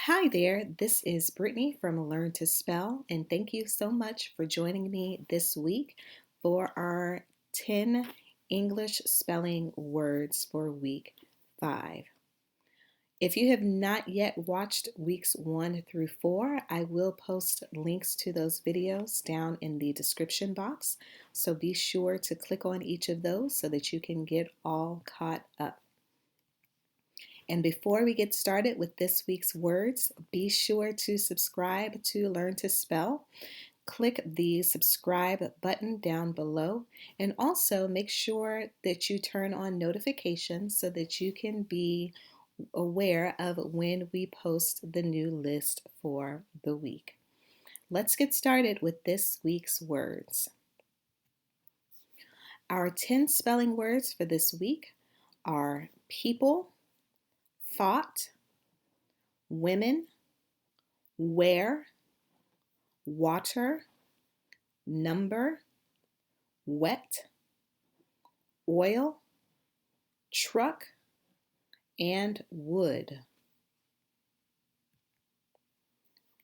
Hi there, this is Brittany from Learn to Spell, and thank you so much for joining me this week for our 10 English spelling words for week 5. If you have not yet watched weeks 1 through 4, I will post links to those videos down in the description box, so be sure to click on each of those so that you can get all caught up. And before we get started with this week's words, be sure to subscribe to Learn to Spell. Click the subscribe button down below, and also make sure that you turn on notifications so that you can be aware of when we post the new list for the week. Let's get started with this week's words. Our 10 spelling words for this week are people, thought, women, where, water, number, wet, oil, truck, and wood.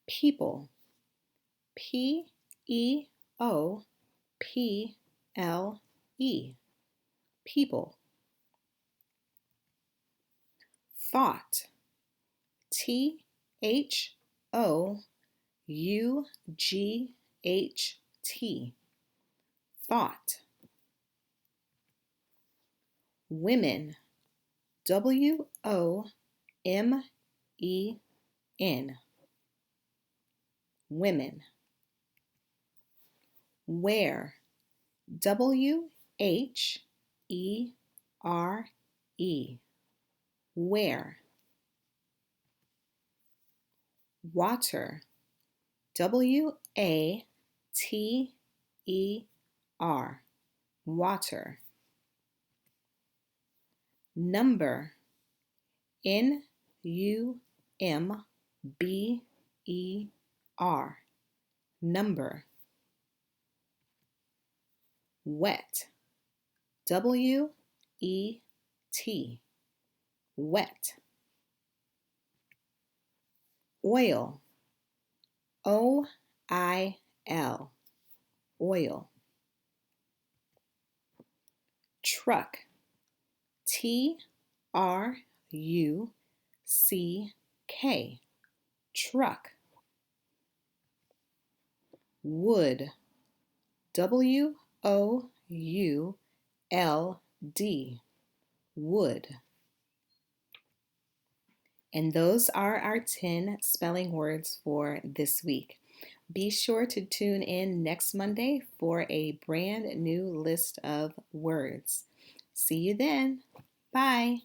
People. P-E-O-P-L-E. People. Thought. T-H-O-U-G-H-T. Thought. Women. W-O-M-E-N. Women. Where. W-H-E-R-E. Where. Water. W-A-T-E-R. Water. Number. N-U-M-B-E-R. Number. Wet. W-E-T. Wet. Oil. O-I-L. Oil. Truck. T-R-U-C-K. Truck. Wood. W-O-U-L-D. Wood. And those are our 10 spelling words for this week. Be sure to tune in next Monday for a brand new list of words. See you then. Bye.